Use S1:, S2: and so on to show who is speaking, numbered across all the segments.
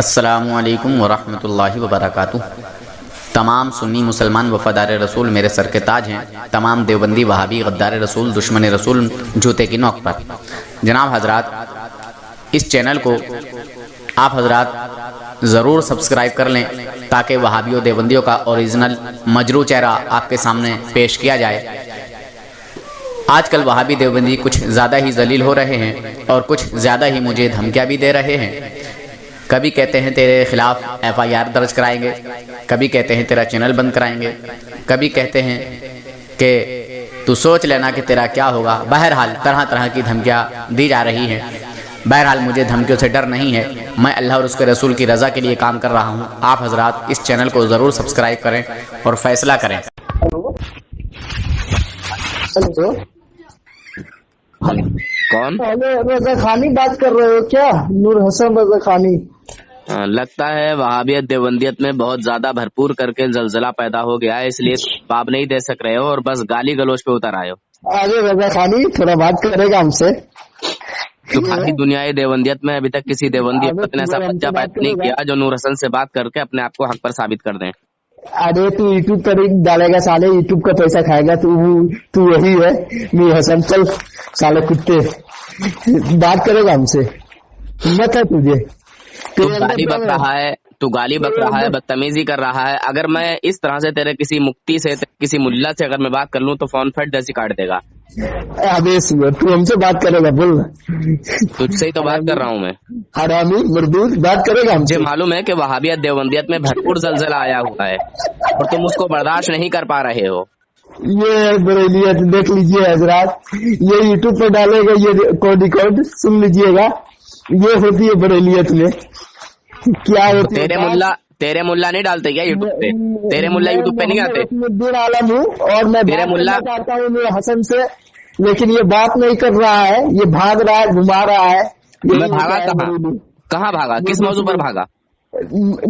S1: السلام علیکم ورحمۃ اللہ وبرکاتہ۔ تمام سنی مسلمان وفادار رسول میرے سر کے تاج ہیں، تمام دیوبندی وہابی غدار رسول دشمن رسول جوتے کی نوک پر۔ جناب حضرات، اس چینل کو آپ حضرات ضرور سبسکرائب کر لیں تاکہ وہابیوں دیوبندیوں کا اوریجنل مجروح چہرہ آپ کے سامنے پیش کیا جائے۔ آج کل وہابی دیوبندی کچھ زیادہ ہی ذلیل ہو رہے ہیں اور کچھ زیادہ ہی مجھے دھمکیاں بھی دے رہے ہیں۔ کبھی کہتے ہیں تیرے خلاف FIR درج کرائیں گے، کبھی کہتے ہیں تیرا چینل بند کرائیں گے، کبھی کہتے ہیں کہ تو سوچ لینا کہ تیرا کیا ہوگا۔ بہرحال طرح طرح کی دھمکیاں دی جا رہی ہیں۔ بہرحال مجھے دھمکیوں سے ڈر نہیں ہے، میں اللہ اور اس کے رسول کی رضا کے لیے کام کر رہا ہوں۔ آپ حضرات اس چینل کو ضرور سبسکرائب کریں اور فیصلہ کریں۔
S2: کون؟
S3: رضا خانی بات کر رہے ہو کیا؟ نور حسن رضا خانی۔
S2: لگتا ہے وہابیت دیوبندیت میں بہت زیادہ بھرپور کر کے زلزلہ پیدا ہو گیا ہے، اس لیے جواب نہیں دے سک رہے ہو اور بس گالی گلوچ پہ اتر آئے ہو۔
S3: آگے رضا خانی تھوڑا بات کرے گا ہم سے۔
S2: تو خالی دنیا دیوبندیت میں ابھی تک کسی دیوبندی نے ایسا بچہ پیدا نہیں کیا جو نور حسن سے بات کر کے اپنے آپ کو حق پر ثابت کر دیں۔
S3: ارے تو یوٹیوب پر ڈالے گا سالے، یوٹیوب کا پیسہ کھائے گا تو وہی ہے نور حسن۔ چل سالے کتے، بات کرے گا ہم سے، ہمت ہے تجھے؟
S2: تو گالی بک رہا ہے، تو گالی بک رہا ہے، بدتمیزی کر رہا ہے۔ اگر میں اس طرح سے تیرے کسی مفتی سے کسی ملا سے اگر میں بات کر لوں تو فون فٹ جیسی کاٹ دے گا۔
S3: ابے تو ہم سے بات کرے گا؟ بول،
S2: تجھ سے ہی تو بات کر رہا ہوں میں۔
S3: حرامی مردود، بات کرے گا ہم سے؟
S2: مجھے معلوم ہے کہ وہابیت دیوبندیت میں بھرپور زلزلہ آیا ہوا ہے اور تم اس کو برداشت نہیں کر پا رہے ہو۔
S3: یہ بریلیت دیکھ لیجئے حضرات، یہ یوٹیوب پہ ڈالے گا، یہ کوڈ سن لیجئے گا، یہ ہوتی ہے بریلیت میں کیا ہوتی ہے۔
S2: تیرے ملا نہیں ڈالتے کیا یوٹیوب پہ؟ تیرے ملا یوٹیوب پہ نہیں آتے؟
S3: میں دور عالم ہوں اور میں
S2: تیرے ملا
S3: چاہتا ہوں میرے حسن سے، لیکن یہ بات نہیں کر رہا ہے، یہ بھاگ رہا ہے، گھما رہا ہے۔
S2: میں بھاگا کہاں بھاگا؟ کس موضوع پر بھاگا؟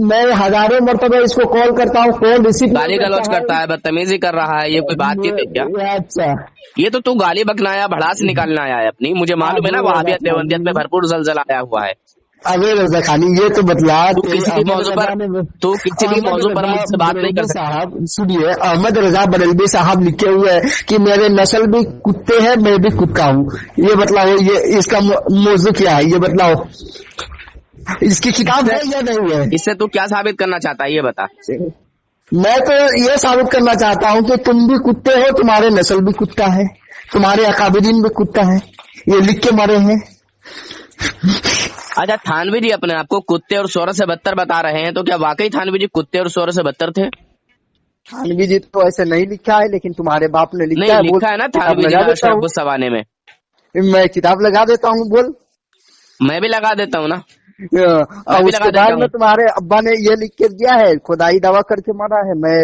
S3: میں ہزاروں مرتبہ اس کو کال کرتا ہوں، کال ریسیو
S2: گالی گلوچ کرتا ہے، بدتمیزی کر رہا ہے، یہ کوئی بات چیت ہے کیا؟
S3: اچھا،
S2: یہ تو گالی بکنا آیا، بھڑاس نکالنا آیا ہے اپنی۔ مجھے معلوم ہے نا وہابیت دیوبندیت میں بھرپور زلزلہ آیا ہوا ہے۔
S3: ابے رضا خانی یہ تو بتلا،
S2: تو کسی بھی موضوع پر مجھ سے بات نہیں کر سکتا۔
S3: صاحب سنیے، احمد رضا بریلوی صاحب لکھے ہوئے ہیں کہ میرے نسل بھی کتے ہیں، میں بھی کتا ہوں۔ یہ بتلاؤ، یہ اس کا موضوع کیا ہے؟ یہ بتلاؤ، اس کی کتاب ہے یا نہیں ہے؟
S2: اس سے تو کیا ثابت کرنا چاہتا ہے یہ بتا۔
S3: میں تو یہ ثابت کرنا چاہتا ہوں کہ تم بھی کتے ہو، تمہارے نسل بھی کتا ہے، تمہارے اکابرین بھی کتا ہے، یہ لکھ کے مرے ہیں۔
S2: اچھا، تھانوی جی اپنے آپ کو کتے اور سور سے بدتر بتا رہے ہیں، تو کیا واقعی تھانوی جی کتے اور سور سے بدتر تھے؟
S3: تھانوی جی تو ایسے نہیں لکھا ہے، لیکن تمہارے باپ نے
S2: نہیں لکھا ہے نا تھانوی جی اشرف السوانے میں۔
S3: میں کتاب لگا دیتا ہوں، بول۔
S2: میں بھی لگا دیتا ہوں نا۔
S3: اس کے بعد میں تمہارے ابا نے یہ لکھ کے دیا ہے، خدائی دعویٰ کر کے مارا ہے، میں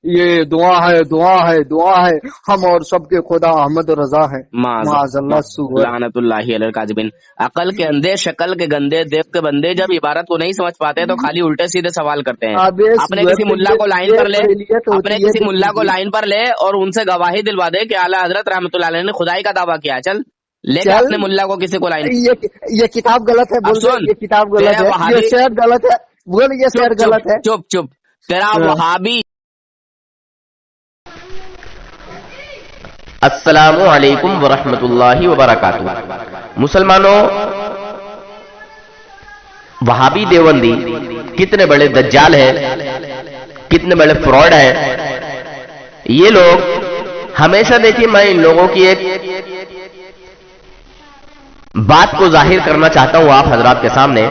S3: یہ دعا ہے دعا ہے دعا ہے، ہم اور سب کے خدا احمد رضا ہے۔ معاذ اللہ،
S2: لعنت اللہ علی الکاذبین۔ عقل کے اندھے، شکل کے گندے، دیو کے بندے جب عبارت کو نہیں سمجھ پاتے تو خالی الٹے سیدھے سوال کرتے ہیں۔ اپنے کسی ملا کو لائن پر لے، اپنے کسی ملا کو لائن پر لے اور ان سے گواہی دلوا دے کہ اعلیٰ حضرت رحمۃ اللہ علیہ نے خدائی کا دعویٰ کیا۔ چل لے کے اپنے ملا کو کسی کو لائن۔
S3: یہ کتاب غلط ہے، بول۔ یہ کتاب غلط ہے، یہ شعر غلط ہے، بول۔ یہ شعر غلط ہے۔
S2: چپ چپ، تیرا وہابی۔
S4: السلام علیکم ورحمۃ اللہ وبرکاتہ۔ مسلمانوں، وہابی دیوبندی کتنے بڑے دجال ہیں، کتنے بڑے فراڈ ہیں یہ لوگ۔ ہمیشہ دیکھیے، میں ان لوگوں کی ایک بات کو ظاہر کرنا چاہتا ہوں آپ حضرات کے سامنے،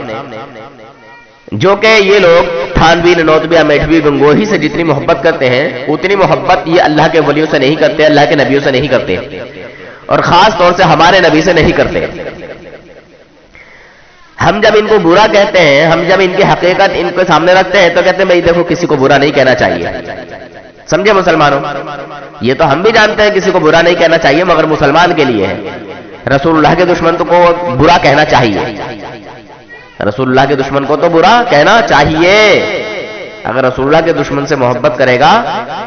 S4: جو کہ یہ لوگ تھانوی، ننوتبیہ، میٹھوی، گنگوہی سے جتنی محبت کرتے ہیں اتنی محبت یہ اللہ کے ولیوں سے نہیں کرتے، اللہ کے نبیوں سے نہیں کرتے، اور خاص طور سے ہمارے نبی سے نہیں کرتے۔ ہم جب ان کو برا کہتے ہیں، ہم جب ان کی حقیقت ان کے سامنے رکھتے ہیں تو کہتے ہیں بھائی دیکھو کسی کو برا نہیں کہنا چاہیے۔ سمجھے مسلمانوں؟ یہ تو ہم بھی جانتے ہیں کسی کو برا نہیں کہنا چاہیے، مگر مسلمان کے لیے ہے۔ رسول اللہ کے دشمن کو برا کہنا چاہیے، رسول اللہ کے دشمن کو تو برا کہنا چاہیے۔ اگر رسول اللہ کے دشمن سے محبت کرے گا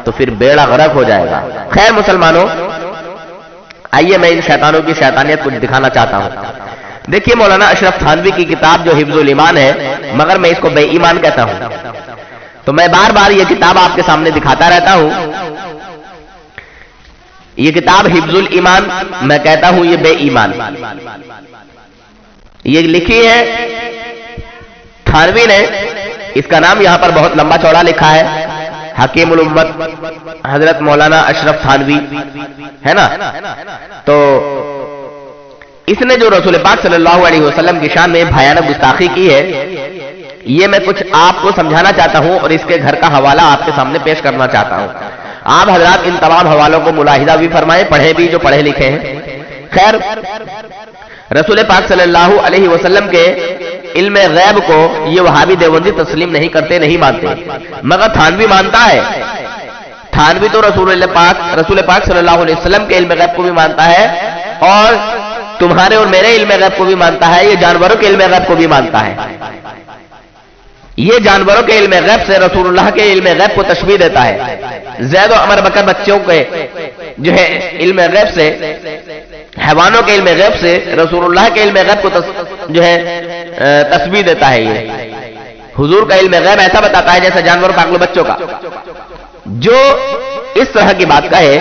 S4: تو پھر بیڑا غرق ہو جائے گا۔ خیر مسلمانوں، آئیے میں ان شیطانوں کی شیطانیت کو دکھانا چاہتا ہوں۔ دیکھیے مولانا اشرف تھانوی کی کتاب جو حفظ الایمان ہے، मगर मैं इसको बेईमान कहता हूं। तो मैं बार बार ये किताब आपके सामने दिखाता रहता हूं। ये किताब हिफ्जुल ईमान, मैं कहता हूं ये बेईमान। ये लिखी है थानवी ने, इसका नाम यहां पर बहुत लंबा चौड़ा लिखा है, हकीमुल उम्मत हजरत मौलाना अशरफ थानवी, है ना। तो इसने जो रसूल पाक सल्लल्लाहु अलैहि वसल्लम की शान में भयानक गुस्ताखी की है, ये मैं कुछ आपको समझाना चाहता हूं और इसके घर का हवाला आपके सामने पेश करना चाहता हूं। आप हजरात इन तमाम हवालों को मुलाहिदा भी फरमाएं, पढ़े भी जो पढ़े लिखे हैं। खैर, रसूल पाक सल्लल्लाहु अलैहि वसल्लम के इल्म गैब को ये वहाबी देवबंदी तस्लीम नहीं करते, नहीं मानते, मगर थानवी मानता है। थानवी तो रसूल पाक सल्लल्लाहु अलैहि वसल्लम के इल्म गैब को भी मानता है और तुम्हारे और मेरे इल्म गैब को भी मानता है, ये जानवरों के इल्म गैब को भी मानता है। ये जानवरों के इल्म गैब से रसूलुल्लाह के इल्म गैब को तशबीह देता है। ज़ैद और अमर बकर बच्चों के जो है इल्म गैब से, हैवानों के इल्म गैब से रसूलुल्लाह के इल्म गैब को जो है तशबीह देता है। ये हुजूर का इल्म गैब ऐसा बताता है जैसे जानवरों पागल बच्चों का। जो इस तरह की बात कहे,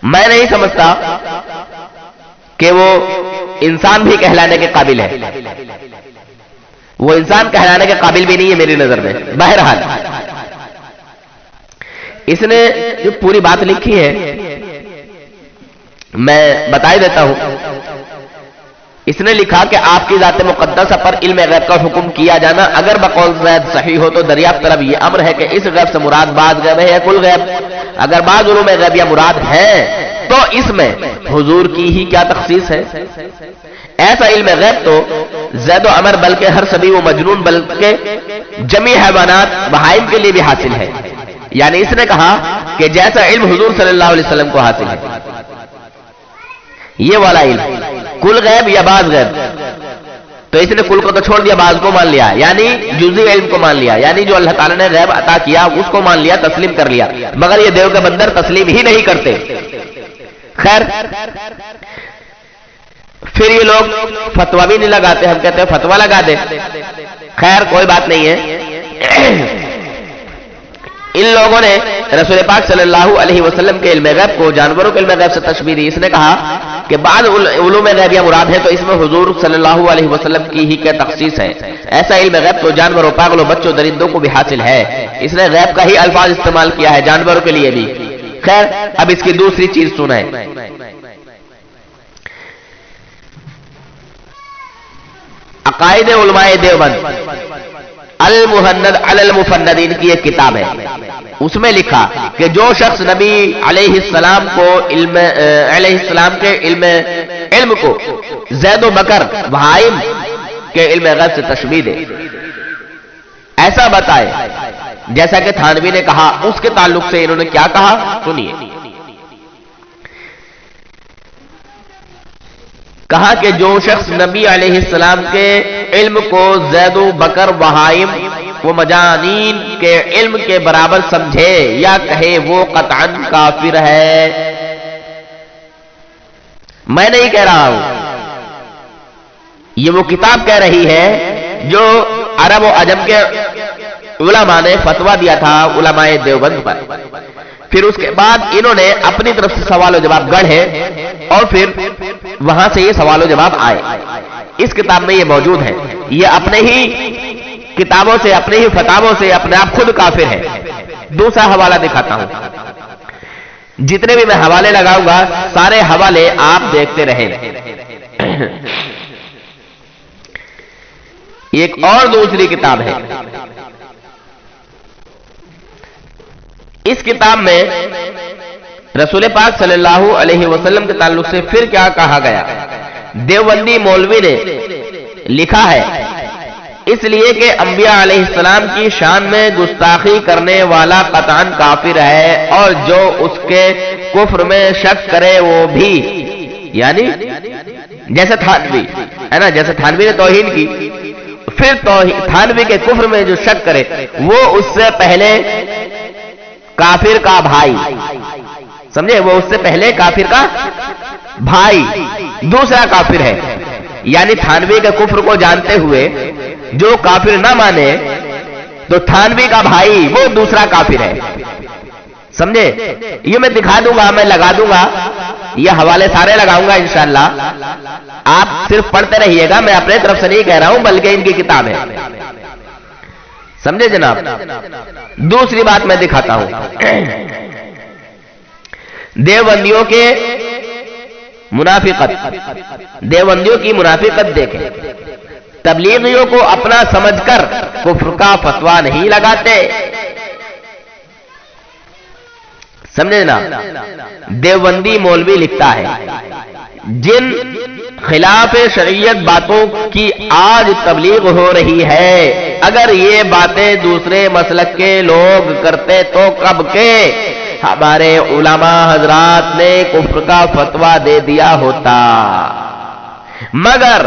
S4: मैं नहीं समझता कि वो इंसान भी कहलाने के काबिल है। वो इंसान कहलाने के काबिल भी नहीं है मेरी नजर में। बहरहाल, इसने जो पूरी बात लिखी है मैं बता ही देता हूं। इसने लिखा कि आपकी ज़ात मुक़द्दस पर इल्म गैब का हुक्म किया जाना अगर बकौल ज़ैद सही हो तो दरियाफ्त तलब ये अम्र है कि इस गैब से मुराद बाज़ गैब है या कुल गैब। अगर बाज़ उलूम गैब या मुराद है तो इसमें हुजूर की ही क्या तखसीस है। ऐसा इल्म गैब तो ज़ैद व अमर बल्कि हर सभी व मजनून बल्कि जमी हैवानात बहाइम के लिए भी हासिल है। यानी इसने कहा कि जैसा इल्म हुजूर सल्लल्लाहु अलैहि वसल्लम को हासिल है, ये वाला इल्म कुल गैब या बाज़ गैब, तो इसने कुल को तो छोड़ दिया, बाज़ को मान लिया, यानी जुज़ी इल्म को मान लिया, यानी जो अल्लाह ताला ने गैब अता किया उसको मान लिया, तस्लीम कर लिया। मगर ये देव के बंदर तस्लीम ही नहीं करते। खैर, फिर ये लोग फतवा भी नहीं लगाते, हम कहते हैं फतवा लगा दे। खैर, कोई बात नहीं है। इन लोगों ने रसूल पाक सल्लल्लाहु अलैहि वसल्लम के इल्म गैब को जानवरों के इल्म गैब से तशबीह दी। इसने कहा कि बाद उलूम गैबिया मुराद है तो इसमें हुजूर सल्लल्लाहु अलैहि वसल्लम की ही क्या तखसीस है। ऐसा इल्म गैब तो जानवरों, पागलों, बच्चों, दरिंदों को भी हासिल है। इसने गैब का ही अल्फाज इस्तेमाल किया है जानवरों के लिए भी। खैर, अब इसकी दूसरी चीज सुना है। अकायदे उलमाए देवबंद अल मुहन्नद अल मुफन्नदीन की एक किताब है। उसमें लिखा कि जो शख्स नबी अलैहिस्सलाम को अलैहिस्सलाम के इल्म को ज़ैद व बकर बहाइम के इल्म गैब से तशबीह दे, ऐसा बताए जैसा कि थानवी ने कहा, उसके ताल्लुक से इन्होंने क्या कहा सुनिए। कहा कि जो शख्स नबी अलैहिस्सलाम के इल्म को ज़ैद व बकर बहाइम वो मजानीन के इल्म के बराबर समझे या कहे वो कतअन काफिर है। मैं नहीं कह रहा हूं, ये वो किताब कह रही है जो अरब व अजम के उलमा ने फतवा दिया था उलमाए देवबंद पर। फिर उसके बाद इन्होंने अपनी तरफ से सवाल जवाब गढ़े और फिर वहां से ये सवाल जवाब आए। इस किताब में ये मौजूद है। ये अपने ही किताबों से, अपने ही फतावों से अपने आप खुद काफिर है। दूसरा हवाला दिखाता हूं। जितने भी मैं हवाले लगाऊंगा सारे हवाले आप देखते रहे। एक और दूसरी किताब है। इस किताब में रसूल पाक सल्लल्लाहु अलैहि वसल्लम के ताल्लुक से फिर क्या कहा गया। देवबंदी मौलवी ने लिखा है, इसलिए कि अंबिया अलैहिस्सलाम की शान में गुस्ताखी करने वाला कतअन काफिर है और जो उसके कुफ्र में शक करे वो भी, यानी जैसे थानवी है ना, जैसे थानवी ने तौहीन की, फिर थानवी के कुफ्र में जो शक करे वो उससे पहले काफिर का भाई, समझे, वो उससे पहले काफिर का भाई दूसरा काफिर है। यानी थानवी के कुफ्र को जानते हुए जो काफिर ना माने तो थानवी का भाई वो दूसरा काफिर है, समझे। ये मैं दिखा दूंगा, मैं लगा दूंगा, ये हवाले सारे लगाऊंगा इंशाअल्लाह, आप सिर्फ पढ़ते रहिएगा, मैं अपने तरफ से नहीं कह रहा हूं बल्कि इनकी किताब है, समझे जनाब। दूसरी बात मैं दिखाता हूं, देवबंदियों के मुनाफिकत, देवबंदियों की मुनाफिकत देखें। तबलीगियों को अपना समझकर कुफ्र का फतवा नहीं लगाते, समझे ना। देवबंदी मौलवी लिखता है, जिन खिलाफ शरीयत बातों की आज तबलीग हो रही है, अगर ये बातें दूसरे मसलक के लोग करते तो कब के हमारे उलमा हजरात ने कुफ्र का फतवा दे दिया होता। मगर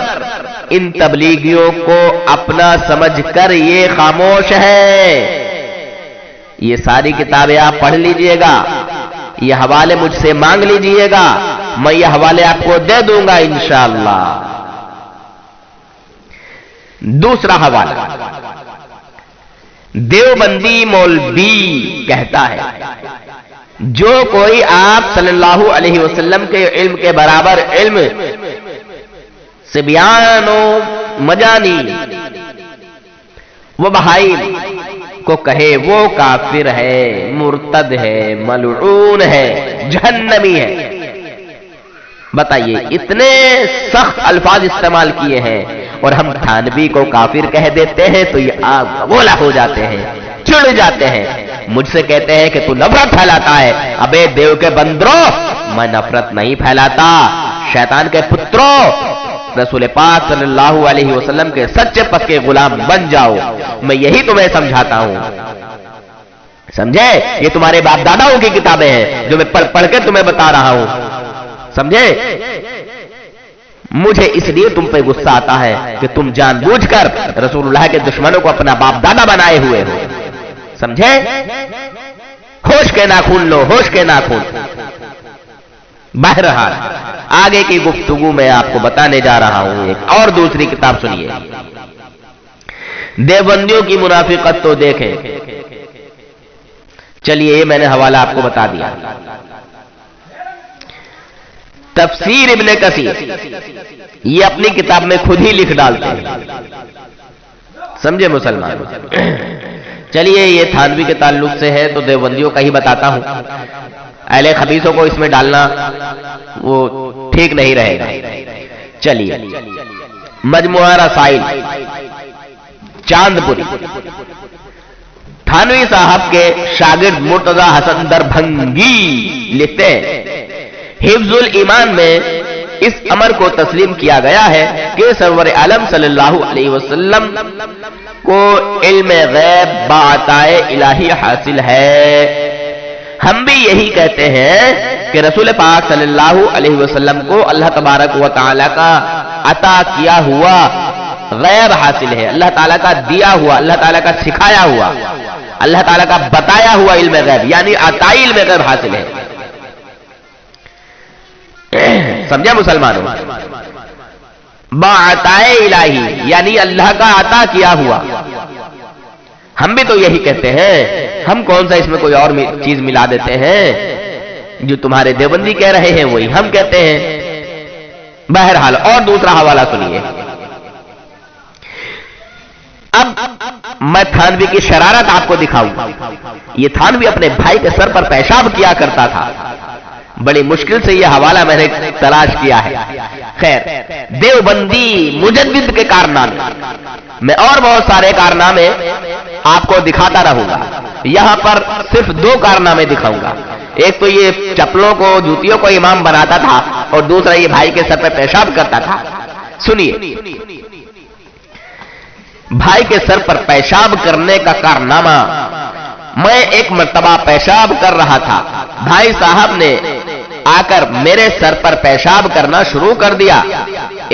S4: इन तबलीगियों को अपना समझकर ये खामोश है। ये सारी किताबें आप पढ़ लीजिएगा, ये हवाले मुझसे मांग लीजिएगा, मैं ये हवाले आपको दे दूंगा इंशाअल्लाह। दूसरा हवाला, देवबंदी मौलवी कहता है, जो कोई आप सल्लल्लाहु अलैहि वसल्लम के इल्म के बराबर इल्म से बयानो मजानी वो बहाई को कहे वो काफिर है, मुर्तद है, मलऊन है, जहन्नमी है। बताइए, इतने सख्त अल्फाज इस्तेमाल किए हैं और हम थानवी को काफिर कह देते हैं तो ये आग गोला हो जाते हैं, चिढ़ जाते हैं, मुझसे कहते हैं कि तू नफरत फैलाता है। अबे देव के बंदरों, मैं नफरत नहीं फैलाता, शैतान के पुत्रों, रसूल पाक सल्लल्लाहु अलैहि वसल्लम के सच्चे पक्के गुलाम बन जाओ, मैं यही तुम्हें समझाता हूं, समझे। ये तुम्हारे बाप दादाओं की किताबें हैं जो मैं पढ़ पढ़ के तुम्हें बता रहा हूं, समझे। मुझे इसलिए तुम पे गुस्सा आता है कि तुम जानबूझकर रसूलुल्लाह के दुश्मनों को अपना बाप दादा बनाए हुए हो, समझे। होश के नाखून लो, होश के नाखून। बहरहाल आगे की गुफ्तगू मैं आपको बताने जा रहा हूं। एक और दूसरी किताब सुनिए, देवबंदियों की मुनाफिकत तो देखें। चलिए, ये मैंने हवाला आपको बता दिया। तफसीर इब्ने कसीर ये अपनी किताब में खुद ही लिख डालते हैं, समझे मुसलमान। चलिए, ये थानवी के ताल्लुक से है तो देवबंदियों का ही बताता हूं। अहले खबीसों को इसमें डालना वो ठीक नहीं रहेगा। चलिए, मजमुआ रसाइल चांदपुरी, थानवी साहब के शागिर्द मुर्तजा हसन दरभंगी लिखते हैं, हिफ्जुल ईमान में इस अमर को तस्लीम किया गया है कि सरवर आलम सल्लल्लाहु अलैहि वसल्लम को इल्म गैब बाताए इलाही हासिल है। हम भी यही कहते हैं कि रसूल पाक सल्लल्लाहु अलैहि वसल्लम को अल्लाह तबारक व तआला का अता किया हुआ गैब हासिल है, अल्लाह ताला का दिया हुआ, अल्लाह ताला का सिखाया हुआ, अल्लाह ताला का बताया हुआ इल्म गैब यानी अताई इल्म गैब हासिल है, समझा मुसलमानों। बाताए इलाही यानी अल्लाह का अता किया हुआ। हम भी तो यही कहते हैं, हम कौन सा इसमें कोई और चीज मिला देते हैं। जो तुम्हारे देवबंदी कह रहे हैं वही हम कहते हैं। बहरहाल और दूसरा हवाला सुनिए। अब मैं थानवी की शरारत आपको दिखाऊंगा। ये थानवी अपने भाई के सर पर पेशाब किया करता था। बड़ी मुश्किल से यह हवाला मैंने तलाश किया है। खैर, देवबंदी मुजद्दिद के कारनामे, मैं और बहुत सारे कारनामे आपको दिखाता रहूंगा। यहां पर सिर्फ दो कारनामे दिखाऊंगा। एक तो ये चप्पलों को, जूतियों को इमाम बनाता था और दूसरा ये भाई के सर पर पेशाब करता था। सुनिए, भाई के सर पर पेशाब करने का कारनामा। मैं एक मर्तबा पेशाब कर रहा था, भाई साहब ने आकर मेरे सर पर पेशाब करना शुरू कर दिया।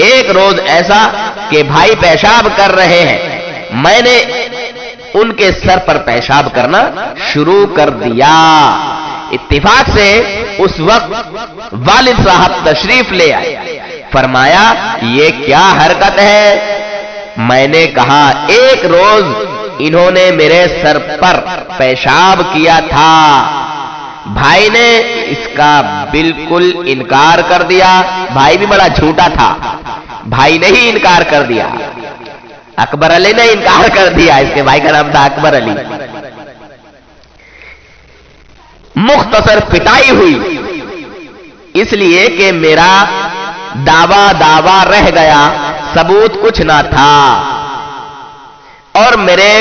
S4: एक रोज ऐसा कि भाई पेशाब कर रहे हैं, मैंने उनके सर पर पेशाब करना शुरू कर दिया। इत्तिफाक से उस वक्त वालिद साहब तशरीफ ले आए। فرمایا یہ کیا حرکت ہے؟ میں نے کہا ایک روز انہوں نے میرے سر پر پیشاب کیا تھا، بھائی نے اس کا بالکل انکار کر دیا۔ بھائی بھی بڑا جھوٹا تھا، بھائی نے ہی انکار کر دیا، اکبر علی نے انکار کر دیا، اس کے بھائی کا نام تھا اکبر علی۔ مختصر پٹائی ہوئی اس لیے کہ میرا دعویٰ رہ گیا، ثبوت کچھ نہ تھا، اور میرے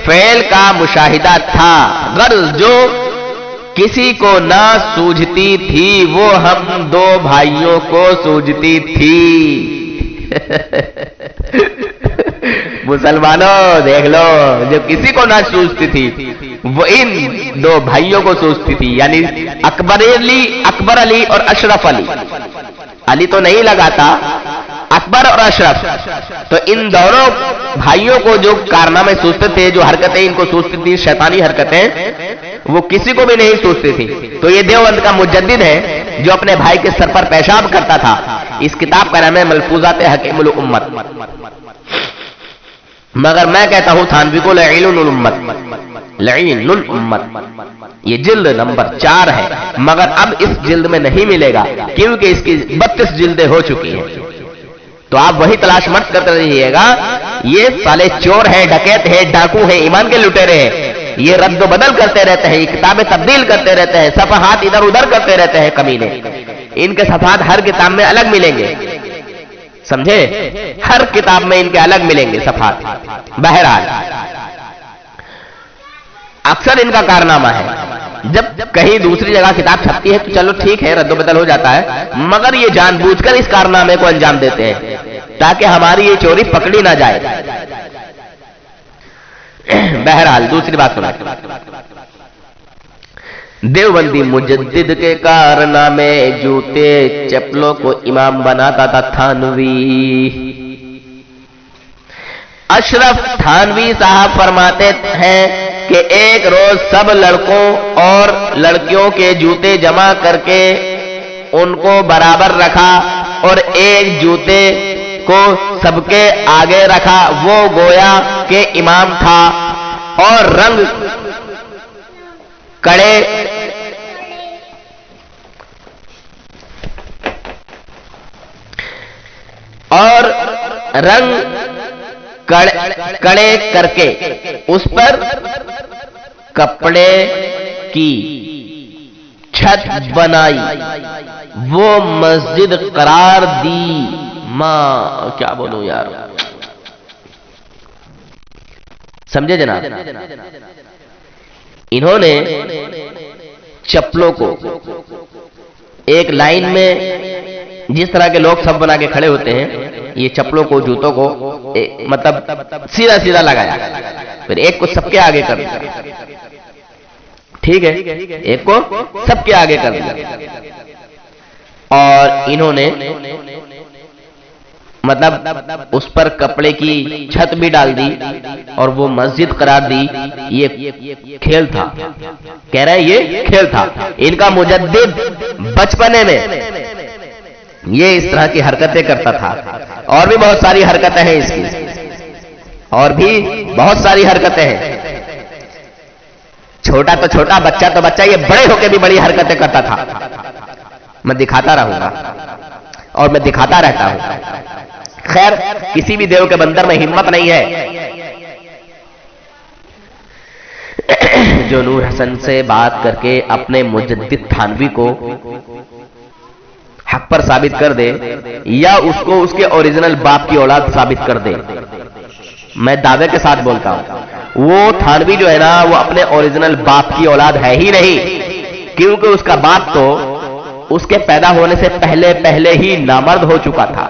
S4: فعل کا مشاہدہ تھا۔ غرض جو کسی کو نہ سوجھتی تھی وہ ہم دو بھائیوں کو سوجھتی تھی۔ مسلمانوں دیکھ لو، جو کسی کو نہ سوجھتی تھی وہ ان دو بھائیوں کو سوچتی تھی، یعنی اکبر علی اور اشرف علی۔ علی تو نہیں لگاتا، اکبر اور اشرف، تو ان دونوں بھائیوں کو جو کارنامے سوچتے تھے، جو حرکتیں ان کو سوچتی تھی، شیطانی حرکتیں، وہ کسی کو بھی نہیں سوچتی تھی۔ تو یہ دیوبند کا مجدد ہے جو اپنے بھائی کے سر پر پیشاب کرتا تھا۔ اس کتاب کا نام ہے ملفوظات حکیم الامت، مگر میں کہتا ہوں تھانوی کو لعین الامت، لعین الامت۔ یہ جلد نمبر 4 ہے، مگر اب اس جلد میں نہیں ملے گا کیونکہ اس کی 32 جلدیں ہو چکی ہیں، تو آپ وہی تلاش مت کرتے رہیے گا۔ یہ سالے چور ہیں، ڈکیت ہیں، ڈاکو ہیں، ایمان کے لٹیرے ہیں، یہ رد و بدل کرتے رہتے ہیں، یہ کتابیں تبدیل کرتے رہتے ہیں، صفحات ادھر ادھر کرتے رہتے ہیں کمینے۔ ان کے صفحات ہر کتاب میں الگ ملیں گے، سمجھے؟ ہر کتاب میں ان کے الگ ملیں گے صفحات۔ بہرحال اکثر ان کا کارنامہ ہے، جب کہیں دوسری جگہ کتاب چھپتی ہے تو چلو ٹھیک ہے، رد و بدل ہو جاتا ہے، مگر یہ جان بوجھ کر اس کارنامے کو انجام دیتے ہیں تاکہ ہماری یہ چوری پکڑی نہ جائے۔ بہرحال دوسری بات سنا، دیوبندی مجدد کے کارنامے، جوتے چپلوں کو امام بناتا تھا تھانوی۔ اشرف تھانوی صاحب فرماتے ہیں کہ ایک روز سب لڑکوں اور لڑکیوں کے جوتے جمع کر کے ان کو برابر رکھا اور ایک جوتے کو سب کے آگے رکھا، وہ گویا کہ امام تھا، اور رنگ کڑے کڑے کر کے اس پر کپڑے کی چھت بنائی، وہ مسجد قرار دی۔ ماں کیا بولوں یار، سمجھے جناب؟ انہوں نے چپلوں کو ایک لائن میں، جس طرح کے لوگ سب بنا کے کھڑے ہوتے ہیں، یہ چپلوں کو جوتوں کو مطلب سیدھا سیدھا لگایا، پھر ایک کو سب کے آگے کر دیا، ٹھیک ہے، ایک کو سب کے آگے کر دیا، اور انہوں نے مطلب اس پر کپڑے کی چھت بھی ڈال دی اور وہ مسجد قرار دی۔ یہ کھیل تھا، کہہ رہے ہیں یہ کھیل تھا۔ ان کا مجدد بچپنے میں یہ اس طرح کی حرکتیں کرتا تھا، اور بھی بہت ساری حرکتیں ہیں اس کی، اور بھی بہت ساری حرکتیں ہیں۔ چھوٹا تو چھوٹا، بچہ تو بچہ، یہ بڑے ہو کے بھی بڑی حرکتیں کرتا تھا۔ میں دکھاتا رہوں گا اور میں دکھاتا رہتا ہوں۔ خیر، کسی بھی دیو کے بندر میں ہمت نہیں ہے جو نور حسن سے بات کر کے اپنے مجدد تھانوی کو حق پر ثابت کر دے، یا اس کو اس کے اوریجنل باپ کی اولاد ثابت کر دے۔ میں دعوے کے ساتھ بولتا ہوں، وہ تھانوی جو ہے نا، وہ اپنے اوریجنل باپ کی اولاد ہے ہی نہیں، کیونکہ اس کا باپ تو اس کے پیدا ہونے سے پہلے ہی نامرد ہو چکا تھا،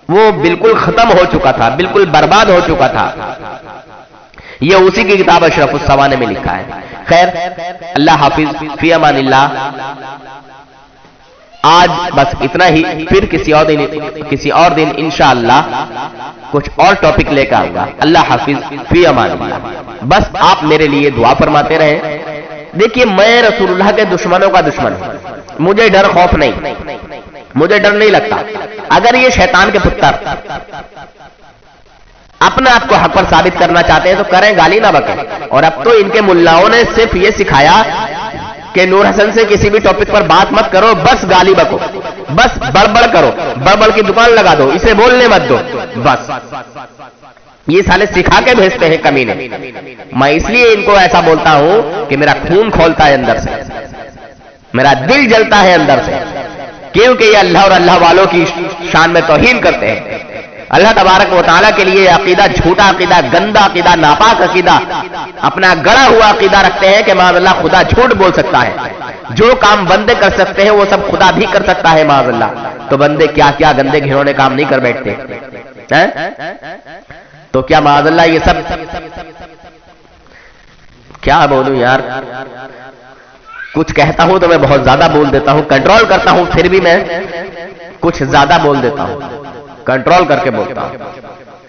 S4: وہ بالکل ختم ہو چکا تھا، بالکل برباد ہو چکا تھا۔ یہ اسی کی کتاب اشرف السوانے میں لکھا ہے۔ خیر، اللہ حافظ، فی امان اللہ۔ آج بس اتنا ہی، پھر کسی اور دن انشاءاللہ کچھ اور ٹاپک لے کر آؤں گا۔ اللہ حافظ، فی امان اللہ۔ بس آپ میرے لیے دعا فرماتے رہیں۔ دیکھیے، میں رسول اللہ کے دشمنوں کا دشمن ہوں، مجھے ڈر خوف نہیں، मुझे डर नहीं लगता। अगर ये शैतान के पुत्र अपने आप को हक पर साबित करना चाहते हैं तो करें, गाली ना बकें। और अब तो इनके मुल्लाओं ने सिर्फ ये सिखाया कि नूर हसन से किसी भी टॉपिक पर बात मत करो, बस गाली बको, बस बड़बड़ करो, बड़बड़ की दुकान लगा दो, इसे बोलने मत दो, बस। ये साले सिखा के भेजते हैं कमीने। मैं इसलिए इनको ऐसा बोलता हूं कि मेरा खून खोलता है अंदर से, मेरा दिल जलता है अंदर से, क्योंकि ये अल्लाह और अल्लाह वालों की शान में तौहीन करते हैं। अल्लाह तबारक व तआला के लिए अकीदा झूठा अकीदा, गंदा अकीदा, नापाक अकीदा, अपना गड़ा हुआ अकीदा रखते हैं कि माज़अल्लाह खुदा झूठ बोल सकता है। जो काम बंदे कर सकते हैं वो सब खुदा भी कर सकता है माज़अल्लाह। तो बंदे क्या क्या गंदे घिनौने काम नहीं कर बैठते हैं? तो क्या माज़अल्लाह ये सब, क्या बोलूं यार, कुछ कहता हूं तो मैं बहुत ज्यादा बोल देता हूं, कंट्रोल करता हूं, फिर भी मैं कुछ ज्यादा बोल देता हूं, कंट्रोल करके बोलता हूं।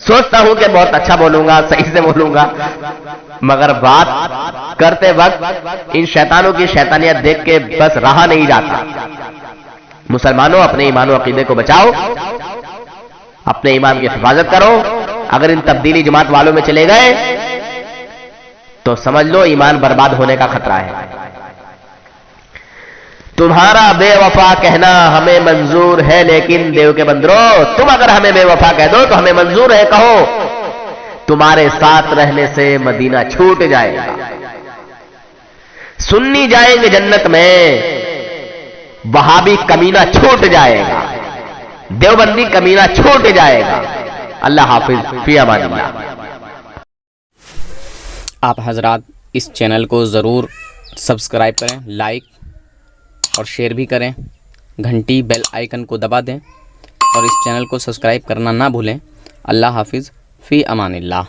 S4: सोचता हूं कि बहुत अच्छा बोलूंगा, सही से बोलूंगा, मगर बात करते वक्त इन शैतानों की शैतानियत देख के बस रहा नहीं जाता। मुसलमानों, अपने ईमान और अकीदे को बचाओ, अपने ईमान की हिफाजत करो। अगर इन तब्दीली जमात वालों में चले गए तो समझ लो ईमान बर्बाद होने का खतरा है। तुम्हारा बेवफा कहना हमें मंजूर है, लेकिन देव के बंदरो, तुम अगर हमें बेवफा कह दो तो हमें मंजूर है, कहो। तुम्हारे साथ रहने से मदीना छूट जाएगा, सुन्नी जाएंगे जन्नत में, वहाबी कमीना छूट जाएगा, देवबंदी कमीना छूट जाएगा। अल्लाह हाफिज, फी अमानिल्लाह।
S1: आप हजरात इस चैनल को ज़रूर सब्सक्राइब करें, लाइक और शेयर भी करें, घंटी बेल आइकन को दबा दें और इस चैनल को सब्सक्राइब करना ना भूलें। अल्लाह हाफिज़, फ़ी अमानिल्लाह।